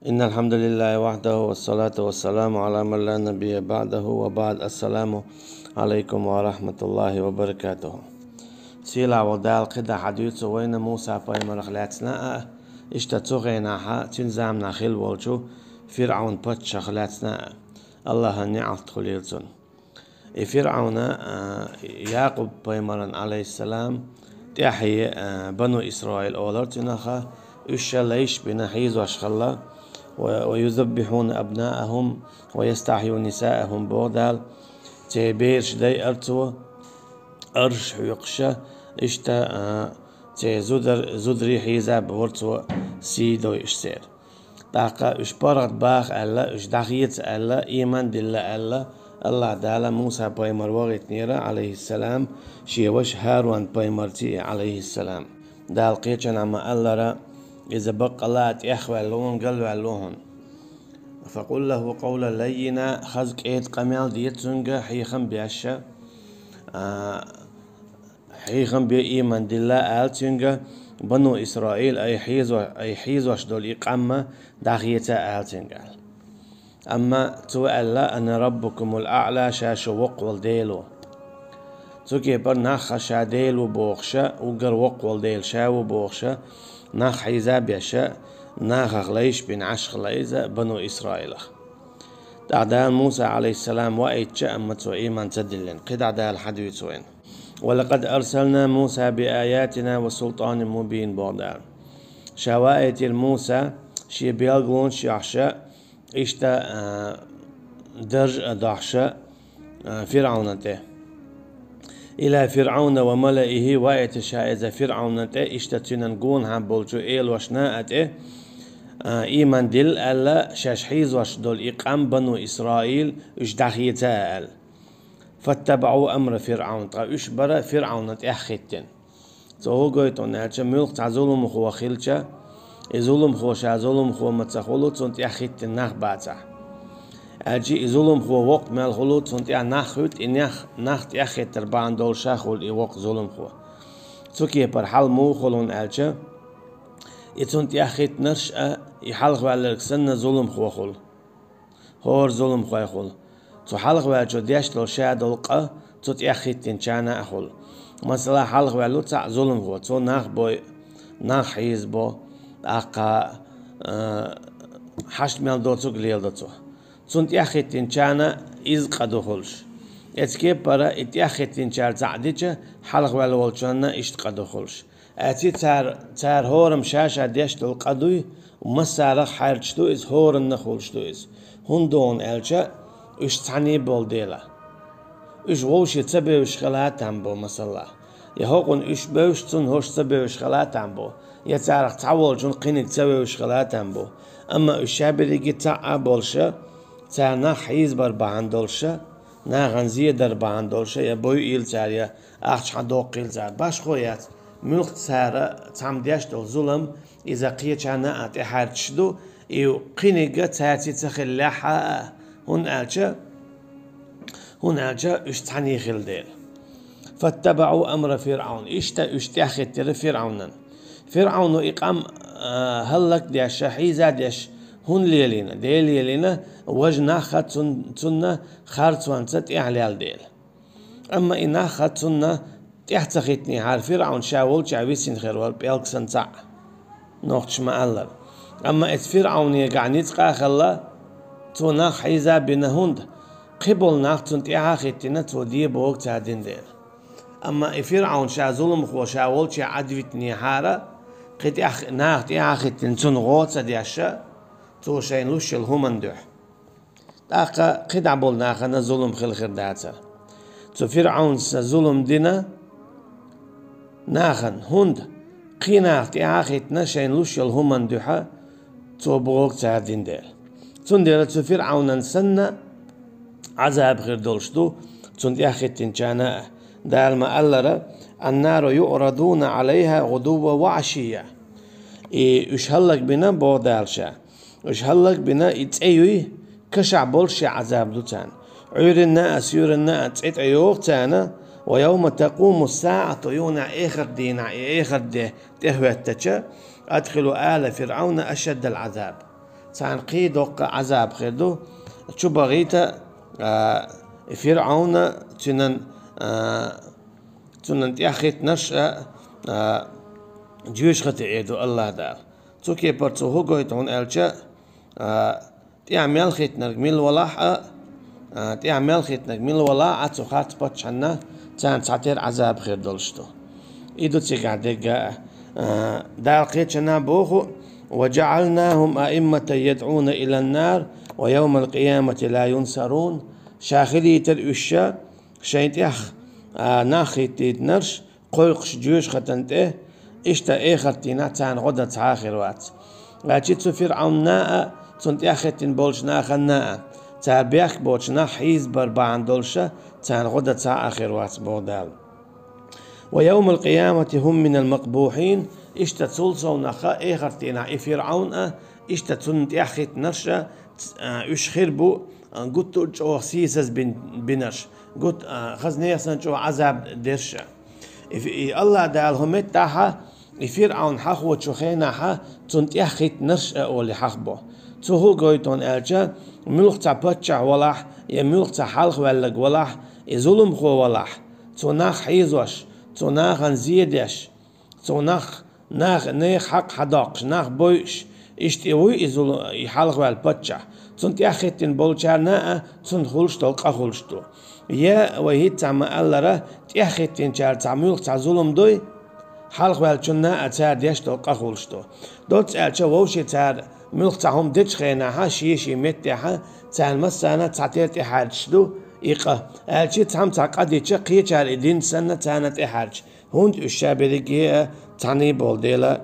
إن الحمد لله وحده والصلاة والسلام على من لا نبي بعده وبعد. السلام عليكم ورحمة الله وبركاته. سيلا ودال قدا حديث وين موسى باي مرخلاتنا اشتتوغينا تنزام ناخيل والجو فرعون باتش خلاتنا الله نعت خليلتون فرعون يعقوب باي مرن عليه السلام تحيي بنو إسرائيل أولرتناخا ليش بنحيز واشخلا ويذبحون أبناءهم ويستحيون نساءهم بودال تبيرش دي أرتو أرش يقشة إشتا زدري حيزاب ورتو سيدو إشسير داقا إش برغت باخ ألا إش داخيت ألا إيمان دلا ألا الله تعالى موسى بايمر وغيت نيرا عليه السلام شيوش هاروان بايمرتي عليه السلام دال قيتشن عما ألا إذا بقى الله تأخوى اللون قلوا اللون فقل له قولا لينا خزك إيد قمال ديتزنجا حيخم بيشا حيخم بإيمان دلا آلتنجا بنو إسرائيل أي حيز وشدول إقامة داخيتا آلتنجا أما تؤلا أن ربكم الأعلى شاشو وقوال ديلو تكي برناخ شا ديلو بوخشا وقر وقوال ديل شاو بوخشا ناخ حيزاب يشاء ناخ غليش بن عشق ليزا بنو إسرائيل دعدال موسى عليه السلام وإيتش أمت وإيمان تدلن قد عدال حديث وين ولقد أرسلنا موسى بآياتنا وسلطان مبين بودال شوائت الموسى شي بيلغون شي عشاء إشتا درج دعشاء فرعونته إلى فرعون وملئه ويتشائز فرعون اشتتننقون هم بولجو إيل وشناءته إيمان دل ألا شاشحيز وشدول إقام بنو إسرائيل إش داخيتا فاتبعوا أمر فرعون إش برا فرعون أخيتن هو قويتون ألشا ملق تعزولهم خو خيلشا إزولهم خو شازولهم خو متسخولو تونت أخيتن ناخ باتا أجي إزولهم خو وقت مال خلوت سنت ناخوت ناخت أخيت تربان دول شاخول إوق زولهم خو سوكي برحال مو خلون ألشا إتسنت أخيت نرشأ يحلق بالك سنة زولهم خو خل هور زولهم خو خل تو حلق بالجو ديش لو شاد القا تت أخيت تنشانا أخل مثلا حلق بالو تاع زولهم خو تو ناخ بوي ناخ حيز بو أقا حشت مال دوتو قليل دوتو سنت ياخيتين كان إزقدو خلش إتكيب برا إتياخيتين كان تعديجة حلق والولشنا إشتقدو خلش أتي تار هورم شاشة ديشتو القدوي ومسارق حيرشتو إز هورن نخلشتو إز هندون ألشا إش تعني بول ديلا إش ووشي تسبي وشخلات عمبو مثلا يهوقون إش بوش تون هوش تسبي وشخلات عمبو يتعرق تعول جون قينك تسبي وشخلات عمبو أما إش شابري جتا بولشا تانا حيز بر باندولشا نا غنزيه در باندولشا يا بوي إيل تار يا أخش حدوق إيل تار باش خويات ملق تار تعمديش دول ظلم إذا قيت أنا أتحرشدو إيو قينيجا تاتي تخليها هون ألشا اشتعني خلديل فاتبعوا أمر فرعون اشتاخت فرعون إقام هلك ديش حيزا ديش هون ليلينا ديل ليلينا وجنا خد سنة خارتوان ست إعلال ديل أما إنا خد سنة تحتخيتني عار فرعون شاول شاويسين خيروال بيلك سنتع نوختش مألر أما إت فرعون يقعنيت قاخلا تو ناخ حيزا بنهوند قبل ناخ تنت إعاخيتنا تو دي بوك تادين ديل أما فرعون شازولم خو شاول شا عدويتني حارة قد ناخ إعاخيتن تن غوت سدياشا تو شين لوش الهمن دوح داقا قد عبولنا خنا ظلم خير داتا تو فرعون ظلم دينا ناخن هند قيناخت إعاخيتنا شين لوش الهمن دوحا تو بغوك تهدين ديل تندير تو فرعون نسنا عذاب غير دولشتو تند إعاخيتن جانا دال ما ألرا النار يعرضون عليها غدوة وعشية إيش هلك بنا بودالشا إيش هلك بنا يتأيوي كشع بولشي عذاب دوتان عير الناس يتأيوه تانا ويوم تقوم الساعة يونا آخر دي تهوى التجا أدخلوا آل فرعون أشد العذاب تان قيدوق عذاب خدو شو بغيت فرعون تنن تأخذ نشأ جيش خطيئة الله دار توكي برتو هو قويت هون ألجا تعمل خيتنك من الولاح تعمل خيتنك من الولاح عتو خات بتشنا تان تعتير عذاب خير دلشتو إيدو تيقعدك دار قيتشنا بوخو وجعلناهم أئمة يدعون إلى النار ويوم القيامة لا ينصرون شاخلي ترؤشا شينت يخ ناخي تيتنرش قويقش جيوش ختنته إشتا إخرتنا تان غدا تاخر وات لاتشيتسو فرعون ناء تنت يختن بولش ناخن ناء تابيخ بولش ناحيز بربعان دولشا تان غدا تاخر وات بودال ويوم القيامة هم من المقبوحين إشتا تولسو نخا إخرتنا فرعون إشتا تنت يخت نرشا يشخربو قلت جو سيسس بنش قلت خزني جو عذاب درشا الله دال هم تاها فرعون حخو تشخينا ح تنت يخت نرش أولي حخبو تهو قويتون ألجا ملوخ تبتشع ولاح يملوخ تحلخ ولق ولاح يظلم خو ولاح تناخ حيزوش تناخ نزيدش تناخ نيخ حق حداقش ناخ بويش اشتوي يحلخ والبتشع تنت يختن بولشارنا تنت خلشتو قخلشتو يا وهي تعمل الله تيختن شار تعمل تعظلم دوي حلق والشنا أتار ديشتو قخلشتو دوت ألشة ووشي تار ملق تعهم ديش خيناها شيشي متها تار مسانا تعتير تحارجدو إيقا ألشة تعم تعقديش قيشار إدين سنة تانت إحارج هند الشابريكي تعني بولديلا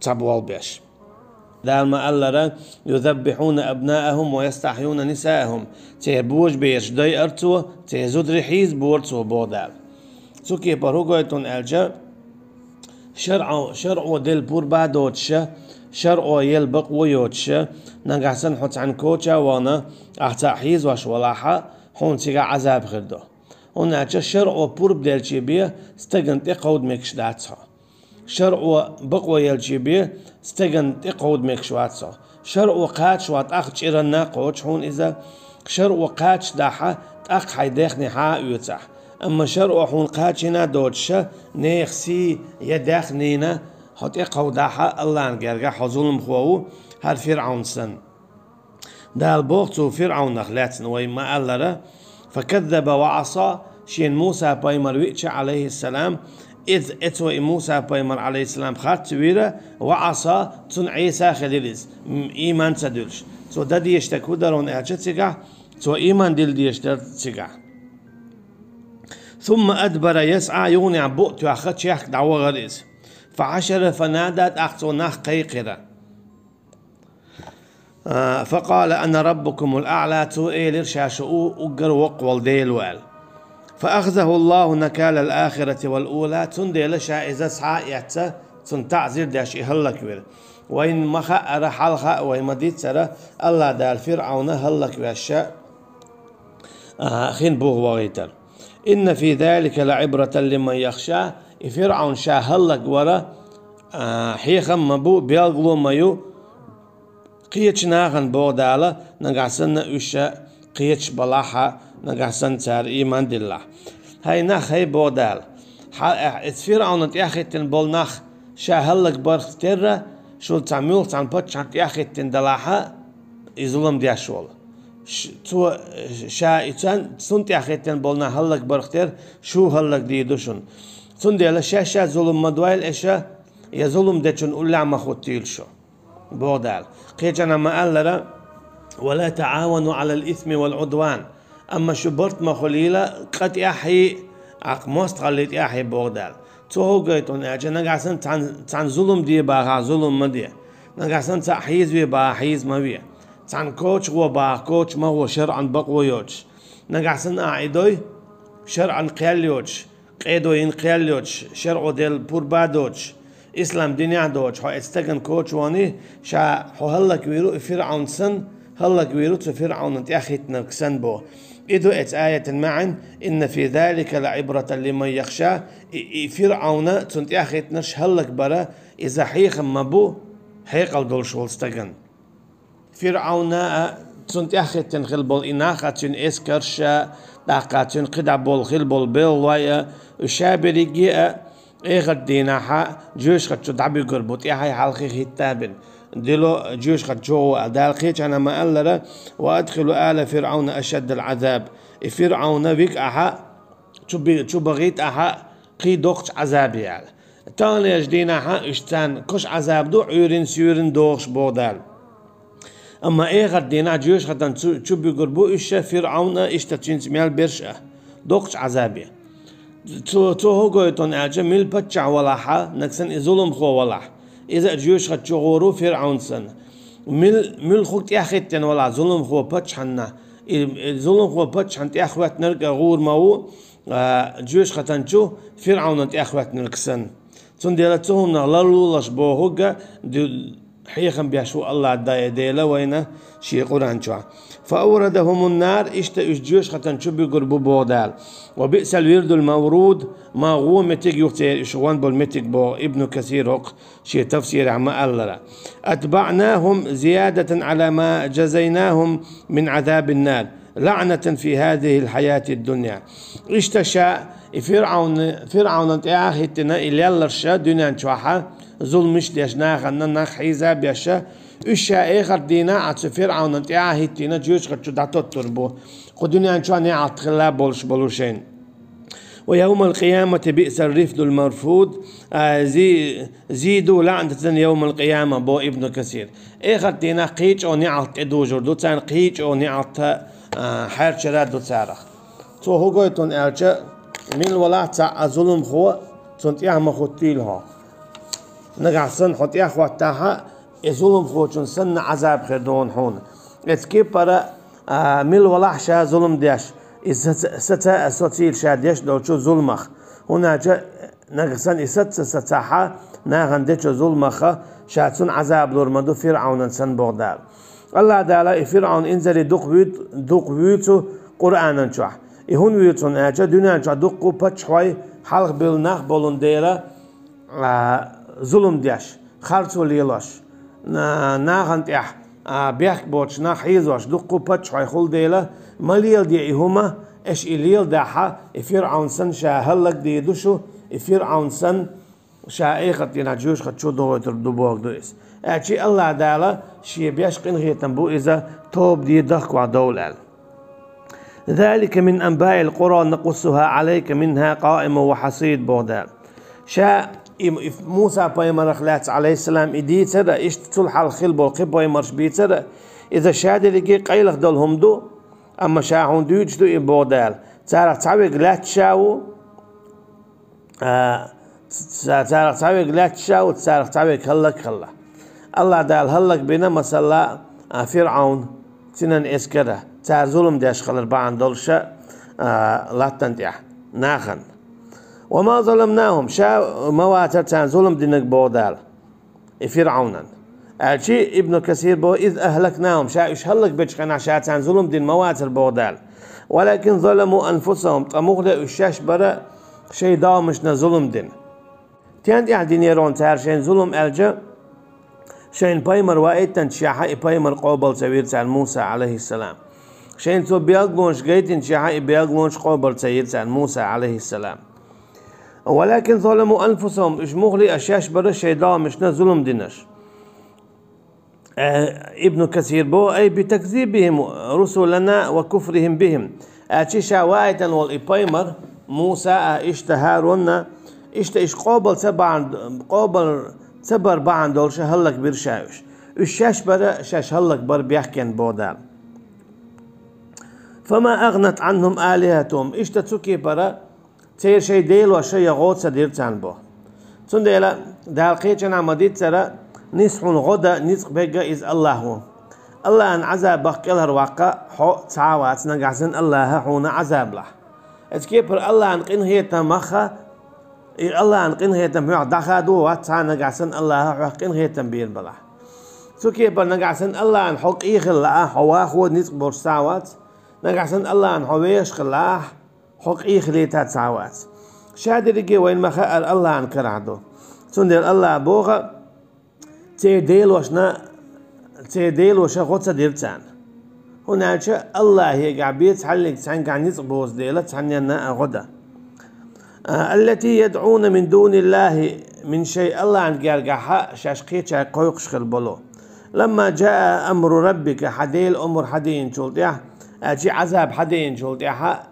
تابوال بيش دالما الله يذبحون أبناءهم ويستحيون نساءهم تيبوج بيش داي أرتو تيزود رحيز بورتو بودال سوكي باروغويتون ألجا شرعو دل بوربا دوتشا شرعو يلبق ويوتشا نقحسن حوت عن كوتشا وانا احتاحيز واش ولاحا حون تيغا عذاب خردو هون ألجا شرعو بورب ديلشي بيه استغن تقود ميكش داتها شرعو بقوى يلشي بيه استغن تقود ميكش واتسا شرعو قاتش وات أخش إرنا قوتش هون إذا شرعو قاتش داحا تأخ حيديخني حا يوتح أما شرع حون قاتشنا دوتشا نيخسي يداخنينا حط قوداحا الله نقرقا حظولم خواو هر فرعون سن دال بوغتو فرعون نخلاتن ويما الله فكذب وعصى شين موسى بايمر ويتش عليه السلام إذ اتوى موسى بايمر عليه السلام خات ويرا وعصى تن عيسى خليلز إيمان تدلش تو دادي يشتكو دارون اعجا تيقع تو إيمان دل دي يشتر تيقع ثم أدبر يسعى يونع بؤت يأخذ يحك دعوة غريز فعشر فنادت أخت ناخ قيقرة فقال أنا ربكم الأعلى تؤيل شاشؤو أقر وقوال ديلوال فأخذه الله نكال الآخرة والأولى تنديل شائزة سعائية تنتعزر داش إهلك وير وإن مخأر حلخة وإمديد سرى الله دال فرعون هلك ويشاء خين بوغ وغيتر إن في ذلك لعبرة لمن يخشى فرعون شاهلك ورا حيخا مبو بيغلو مايو قيتش ناغن بودالا نقاسن أشا قيتش بلاحا نقاسن تار إيمان دلله هاي ناخ هاي بودال فرعون تياختن بول ناخ شاهلك برختر شو تعمل تعن بطش تياختن دلاحا يظلم دياشول تو شايتان سنت أخيتن بولنا هلك برختر شو هلك ديدوشن سند على شاشة ظلم مدوائل إشا يظلم دتشن أولع ما خوتيل شو بودال قيجنا ما قال ولا تعاونوا على الإثم والعدوان أما شبرت ما خليلا قد يحيي عقموست خليت يحيي بودال تو هو قيتون أجنا قاسن تان ظلم دي باها ظلم مدي نقاسن تحيز بي باحيز ما بيه تان كوتش وبا كوتش ما هو شرعا بقوى يوتش نقاسن أعيدوي شرعا قيال يوتش قيدوين قيال يوتش شرعو ديل بوربا دوتش إسلام دنيا دوتش حو استغن كوتش واني شا حو هلك ويرو فرعون سن هلك ويرو فرعون انت أخيتنا كسن بو إدو آية معن إن في ذلك لعبرة لمن يخشى فرعون تنت أخيتنا هلك برا إذا حيخ مبو حيقل دول شول استغن فرعون تنت أخذتن خلبول إناختن إسكرشا داقاتن قدبول خلبول بيلوايا وشابريجي إيغد ديناها جوش خد تدعبي قربوت إيهاي حلقي خيتابن دلو جوش خد جو دالقيت أنا ما ألرا وأدخلوا آل فرعون أشد العذاب فرعون بيك أها شو بغيت أها قي دوقش عذابي يعني تاني يجديناها اشتان كش عذاب دو عيرين سيورين دوقش بودال أما إيغد دينا جوش خدن شو بيقربو إيش فرعون إشتتشين سميال برشة دوقش عذابي تو هو قويتون أجا ميل بتشع ولاحا نكسن ظلم خو ولاح إذا جيوش خد شغورو فرعون سن ميل خوك تياخيتن ولا ظلم خو بتشحنا ظلم خو بتشحن تياخوات نرقى غور ماو جيوش خدنشو فرعون تياخوات نرقسن تون ديالتهم نغلالو لشبو هوغا حيخم بيشو الله داي ديلا وينا شي قران شو فأوردهم النار جيوش خطن شو بيقربوا بودال وبئس الورد المورود ما هو متك يختار إشوان بالمتك بو ابن كثير شي تفسير عما الله أتبعناهم زيادة على ما جزيناهم من عذاب النار لعنة في هذه الحياة الدنيا اشتشاء فرعون انت اخيتنا إلي اللرشا دنيا شوحا ظلمش ليش ناخ حيزاب يشا إشا إخر دينا عطس فرعون انت اخيتنا جيوش قد شدعتو تربو قدنيا شواني عطخلا بولشين ويوم القيامة بئس الرفد المرفود زيدوا لعنة يوم القيامة بو ابن كثير إخر دينا قيج أو نعط إدو جردو تان قيج أو نعط حير شراد دو تارخ تو هو قويتون أرجع من ولا تاع ظلم خو تنت يعمل خوتيلها نقع سن حط يا خواتها ظلم خو تن سن عذاب خدون هون اتكيب برا من ولا شا ظلم ديش ستا سوتيل شاديش لو شو ظلمخ هنا جاء نقصن ستها ناغندش ظلمخ شاتون عذاب لورمدو فرعون سن بغداد الله تعالى فرعون انزل دوق بيوتو قرآن شو يهون ويتون أجا دنيا جا دقو بتشوي حلق بالنخ بولون ديرا ظلم ديش خالصو ليلاش ناغنت بيخ بوش ناخيزوش دقو بتشوي خل ديلا مليل دي هما اش إليل داحا فرعون سن شا هلق دي دوشو فرعون سن شا ايخت ينجوش خد شو دوغيتر دوبوغ دويس اجي الله دالا شي بيش قنغيتن بو إذا توب دي دخوا دولال ذلك من أنباء القرى نقصها عليك منها قائم وحصيد بغداد شاء موسى بايمر خلات عليه السلام إدي ترى اشتتلح الخلب والقب ويمرش بيتر إذا شاد لقي قيلخ دولهم دو أما شاهون دوجدو بغداد تارك تعويق لا تشاو تارك تعويق لا تشاو تارك تعويق هلك هلا الله دال هلك بنا مسلا فرعون تنن اسكره تار ظلم داش خلر بعن دولشة لا تنتيح ناخن وما ظلمناهم شا مواتر تان ظلم دينك بودال فرعونا أشي ابن كثير بو إذ أهلكناهم شا إيش هلك بيشخنا شا تان ظلم دين مواتر بودال ولكن ظلموا أنفسهم طموغ الشاش برا شي دامشنا ظلم دين تيان يعني يرون تار شين ظلم ألجا شين بايمر وايتن شاحا بايمر قوبل سوير تان موسى عليه السلام شين تو بيغلونش جيتن شاحا بيغلونش قوبل سوير تان موسى عليه السلام ولكن ظلموا أنفسهم إيش مغلي أشاش برا شي دامشنا ظلم دينش ابن كثير بو أي بتكذيبهم رسلنا وكفرهم بهم أشي شاوايتن والإبايمر موسى اشتهارون إيش قوبل سبر بعن دولش هلك برشاوش الشاش برا شاش هلك بر بيحكين بودال فما أغنت عنهم آلهتهم إيش تتسكي برا تير شي ديل وشي غوت سدير تانبو تنديلا دالقيتنا مديد ترى نسحون غدا نسق بيجا إز الله الله أن عذاب بقيلها الواقع حو تعاوات نقعسن الله حون عذاب له اتكيبر الله أن قنهية مخا الله أن قنهية ميع دخادو واتسا نقعسن الله حو قنهية بير بلا تكيبر نقعسن الله أن حق إيخل لا حواخو نسق برساوات نقعسن الله أن حويش خلاه حق إيخلي تاتساوات شادي رجي وين مخا الله أن كرعدو تندير الله بوغا تي ديل وشنا تيديل وشغوتة ديرتان هناك الله يقعبيت حلق تان قاعد يصبوز ديلة تان ينا غدا التي يدعون من دون الله من شيء الله عن قارقها شاشقيت قويقش خلبلو لما جاء أمر ربك حديل أمر حدين شولتيح أجي عذاب حدين شولتيح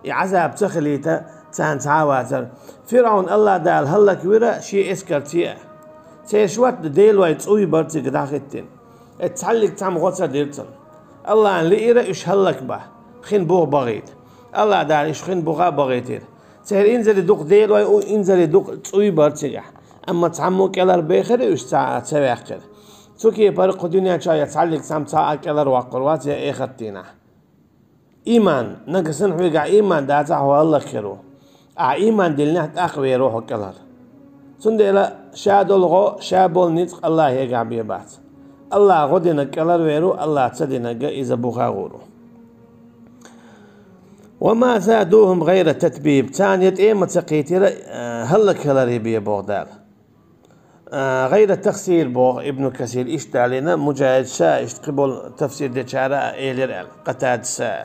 عذاب تخليته تان تعواتر فرعون الله دال هلك ورا شي اسكر تيشوات ديل ويتسوي برتك داختين اتحلق تام غوصة ديرتن الله عن لئيرا إش هلك به خين بوغ بغيت الله دال إش خين بوغا بغيتير سهر إنزل دوق ديل وي إنزل دوق تسوي برتك أما تعمو كالر بيخر إش تسوي أخر توكي برق دنيا شاية تعلق تام تاع كالر وقروات يا إخرتينا إيمان نقصن حويقع إيمان داتا هو الله خيرو إيمان دلنا تأقوي روحو كالر سندلا شادول غو شابول نتق الله يقع بيبات الله غدنا كالر ويرو الله تدنا إذا بخاغورو وما زادوهم غير تتبيب تانيت إيه متقيتر هلا كالر يبي بغداد غير التفسير بوغ ابن كثير إشتالنا مجاهد شا قبل تفسير دشارة إيلر قتاد سا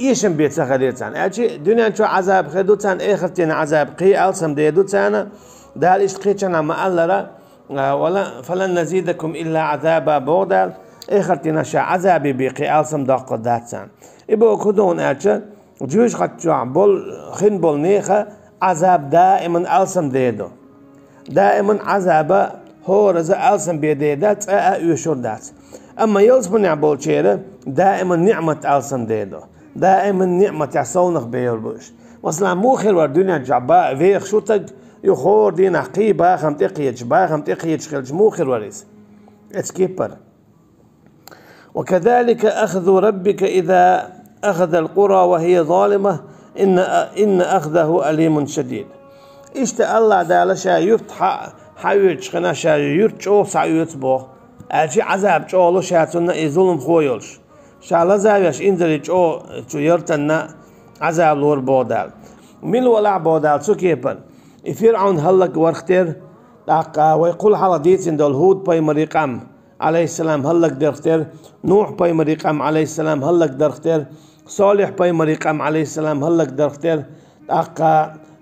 إيشن بيت غيرتان أجي دنيا شو عذاب خدوتان إخرتين عذاب قي ألسم ديدوتان دال إشتقيتنا ما ألرا ولا فلن نزيدكم إلا عذابا بودال إخرتين شا عذابي بقي ألسم دق داتان إبو كدون أجي جوش خدشوا بول خن بول نيخة عذاب دائما ألسم ديدو دائما عذاب هو رزق ألسم بيديدات يشردات أما يلزم نعبول شيرة دائما نعمة ألسم ديدو دائما نعمة يعصونك بيربوش وصلا موخر والدنيا جعباء فيخ شوتك يخور دينا قيبا خم تقيج با خم تقيج خلج موخر وريس اتسكيبر وكذلك أخذ ربك إذا أخذ القرى وهي ظالمة إن أخذه أليم شديد إشتا الله دالا شا يفتح حيوش خنا شا يرتشو سعيوت بو أجي عذاب جولو شاتنا ظلم خويلش شالا زاويش إنزل جو يرتنا عذاب لور بودال من ولا بودال سو كيبر فرعون هلك ورختر ويقول حالا ديتين دول هود باي مريقام عليه السلام هلك درختر نوح باي مريقام عليه السلام هلك درختر صالح باي مريقام عليه السلام هلك درختر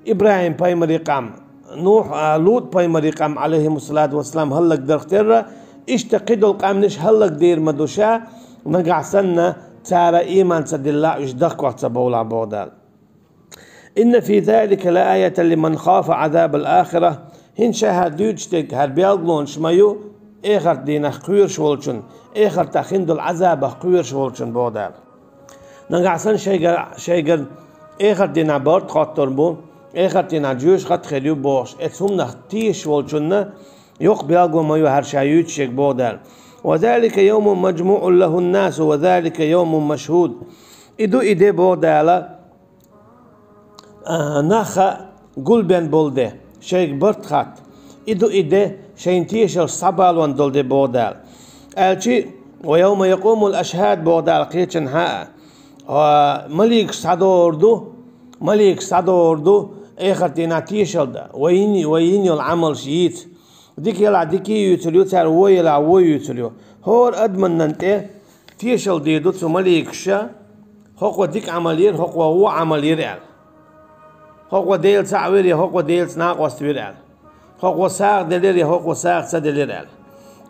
إبراهيم باي مريقام نوح لوط باي مريقام عليهم الصلاة والسلام هلك درختر اشتقدوا القامنش هلك دير مدوشا نقع سنة تارى إيمان سد الله يشدق وقت بولا بودال إن في ذلك لآية لمن خاف عذاب الآخرة هن شاهد يجتك هربيالغلون شمايو إخر دينا خير شولشن إخر تخند العذاب خير شولشن بودال نقع سن شيغر إخر دينا بارد خاطر بون إخر دينا جوش خط خليو بوش اتهم نختيش شولشن يوق بيالغلون مايو هرشايو يجتك بودال وذلك يوم مجموع له الناس وذلك يوم مشهود إدو إدي بودالا ناخا قلبين بولده شيك برد خط إدو إدي شينتيشل صبالوان دولده بودال ألشي ويوم يقوم الأشهاد بودال قيتشن ها مليك صدوردو إخر تيناتيشل دا ويني العمل شيت ديك يلا ديكي يوتليو تار ويلا ويوتليو هور أدمن ننتي تيشل ديدو تمليكشا هو ديك عملير هو عملير هو ديل تعويري هو ديل ناقص ويرال هو ساق دليري هو ساق سدليرال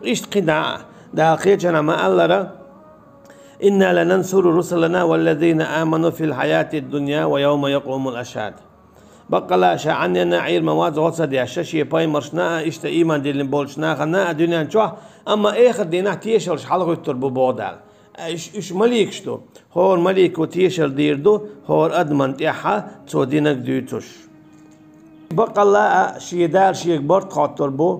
إيش قناع داقيتنا ما الله إنا لننصر رسلنا والذين آمنوا في الحياة الدنيا ويوم يقوم الأشهاد بقلا شعننا عير مواد غصة دي الشاشية باي مرشنا إشتا إيمان دي لنبولشنا خنا الدنيا نشوح أما آخر دينا تيشلش حلقو يتربو بودال إيش مليكشتو هور مليكو تيشل ديردو هور أدمن تيحا تو دينك ديوتوش بقلا شيدار شيك برد خاطر بو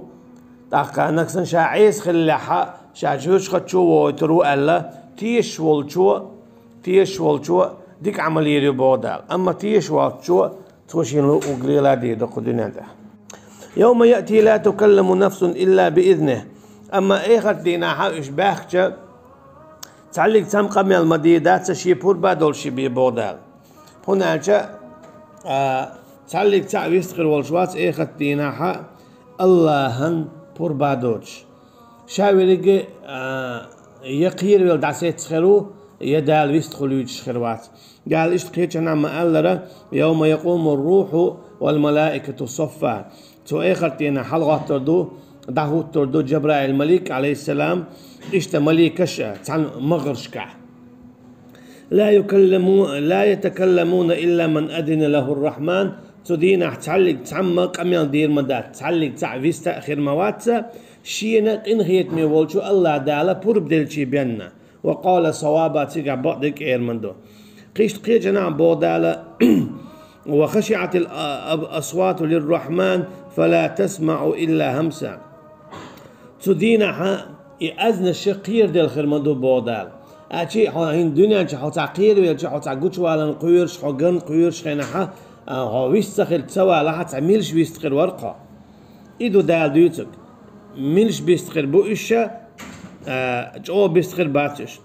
تاقا نكسن شا عيس خليحا شا جوش خدشو ويترو ألا تيش والشو ديك عمليري بودال أما تيش والشو توشين له وقليلا دي دقو دنيا ده يوم يأتي لا تكلم نفس إلا بإذنه أما إخر دينا حاوش باخشة تعلق تمقى من المديدات شي بور بادول شي بيبودال هنا تعلق تعويستقر والشوات إخر دينا حا اللهن بور بادوش شاوريجي يقير والدعسيت خيرو يدال ويستخلوج خيروات قال اشتقيت أنا ما قال يوم يقوم الروح والملائكة صفا تو اخرتينا حلقة تردو دعوت تردو جبرائيل الملك عليه السلام اشت مليكش تان مغرشكع لا يتكلمون إلا من أذن له الرحمن تدينا تعلق تعمق أميان دير مدات تعلق تعفيز تأخير مواتسا شينا إنهيت ميولشو الله دالا بربدلشي بينا وقال صوابا تيقع بعضك إيرمندو قيشت قيجنا بودالا وخشعت الأصوات للرحمن فلا تسمع إلا همسا تدينا أذن الشقير ديال خيرمندو بودال أشي هين دنيا شو تعقير ولا شو تعقوش ولا نقيرش حجن قيرش خينها هو ويستخل سوا لا تعملش بيستخل ورقة إيدو دال ديوتك ملش بيستخل بوشة جو بيستخل باتش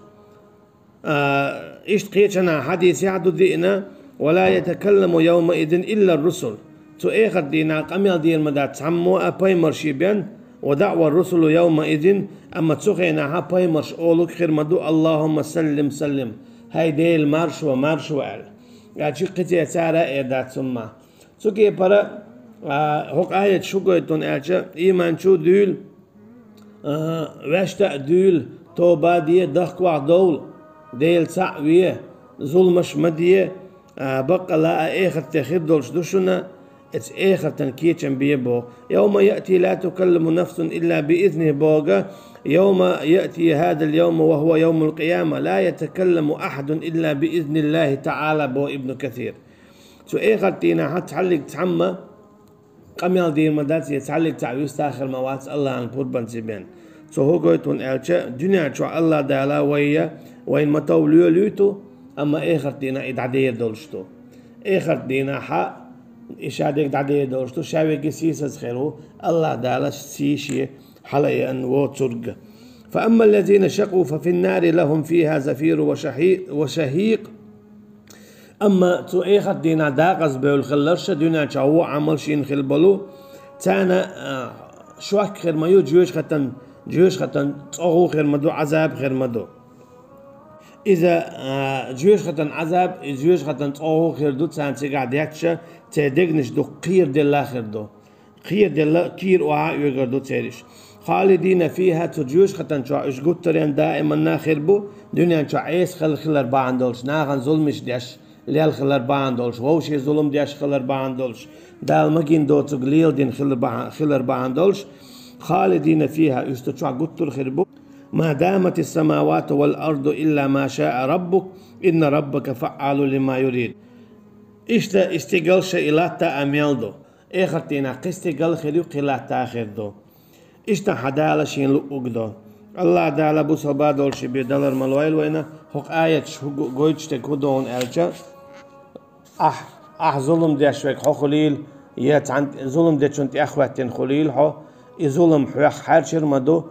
إيش تقيتنا حديث يعدو دينا ولا يتكلم يومئذ إلا الرسل تو إخر دينا قميل دير مدى تعمو أباي مرشيبين ودعوى الرسل يومئذ أما تسخينا هاباي مرش أولوك خير مدو اللهم سلم سلم هاي ديل مارش ومارش وعل يعني قتي سارة إعداد ثم سوكي برا هوك آية شو قويتون ألشا إيمان شو دول واشتا دول توبا دي دخوا دول ديل سعوية ظلمش مدية بقى لا آخر تخير دولش دوشنا اتس آخر تنكيتشن بيبو يوم يأتي لا تكلم نفس إلا بإذنه بوغا يوم يأتي هذا اليوم وهو يوم القيامة لا يتكلم أحد إلا بإذن الله تعالى بو ابن كثير سو آخر تينا حتعلق تعمى قميال دير مدات يتعلق تعويز تاخر موات الله عن قربان سيبين سو هو قويتون ألشا دنيا شو الله دالا ويا وين متوليو ليتو أما آخر تينا إدعدير دولشتو آخر تينا حق إشادك دعدي دورشتو شاوي قسيس خيرو الله دالش سيشي حلي أن وترق فأما الذين شقوا ففي النار لهم فيها زفير وشهيق أما تو إيخت دينا داقز بيول خلرش دينا شاو عمل شين خلبلو تانا شواك خير مايو جيوش ختن تصغو خير مدو عذاب خير مدو إذا جيوش ختن عذاب جيوش ختن تصغو خير دو تسان تقعد يكشا تدقنش دو قير دل آخر دو قير دل كير وعاء يقر دو تيرش خالدين فيها تجيوش ختن شو إش قطرين دائما ناخر بو دنيا شو عيس خلر باعن دولش ناغن ظلمش ديش ليال خلر باعن دولش ووشي ظلم ديش خلر باعن دولش دال مجين دو تقليل دين خلر باعن دولش خالدين فيها استشع قطر خربو ما دامت السماوات والأرض إلا ما شاء ربك إن ربك فعال لما يريد إشتا استقل شئلاتا أميلدو إخرتينا قستقل خيريو قلاتا آخردو إشتا حدالا شين لؤقدو الله دالا بو صبا دولشي بيدالر ملويل وينا حق آية قويتشتا كودون ألشا ظلم ديشوك حو خليل ظلم ديشونت أخواتين خليل حو ظلم حوخ حارشر مدو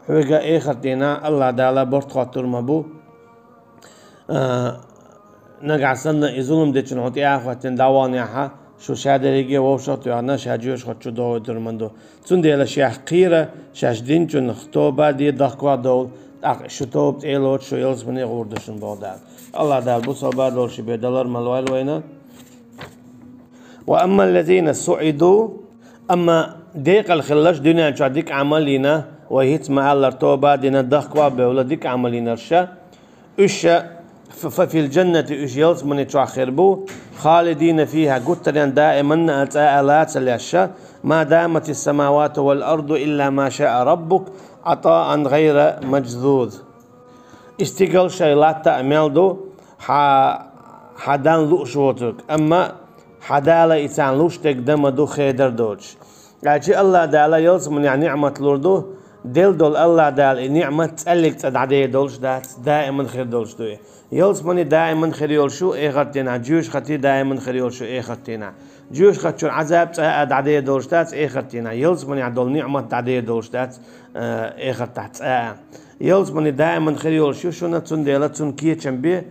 حوغا إخرتينا الله دالا برد خاطر مبو نقعسنا يظلم ديشن هوتي أخواتين داوان ياها شو شادريجي ووشات يانا شاجوش خد شو دو درمندو تون ديلا شيخ قيرة شاش دين چون خطوبة دي دقوا دول شو توب تيلوت شو يلز مني غوردشن بودال الله دال بو صبا دول شي بيدالر ملوال وينا وأما الذين سعدوا أما ديق الخلاش دنيا شو ديك عملينا وهيت مع الارتوبة دينا دقوا بولا ديك عملينا رشا أشا ففي الجنة يلز من يتشاخربو خالدين فيها قترين دائما أتآلات الأشياء ما دامت السماوات والأرض إلا ما شاء ربك عطاء غير مجذوذ استقل شيلات تأميلدو حدان لؤشوتك أما حدالة إتان لوشتك دمدو خيدر دوش يعني الله دالا يلز من يعني نعمة لوردو دل دول الله دال نعمة تألق تدعدي دولش دات دائما خير دولش دوي يلز مني دائما خير يولشو إيغرتنا جيوش خطي دائما خير يولشو إيغرتنا جيوش خطشو عذاب تدعدي دولش دات إيغرتنا يلز مني عدول نعمة تدعدي دولش دات إيغرتات يلز مني دائما خير يولشو شونا تون ديلا تون كيتشن بي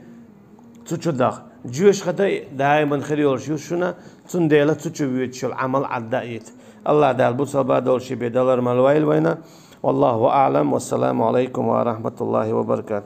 تشو داخ جيوش خطي دائما خير يولشو شونا تون ديلا تشو بيوتشو العمل عدائيت الله دال بو صبا دولشي بيدالر مالويل وينا والله أعلم، والسلام عليكم ورحمة الله وبركاته.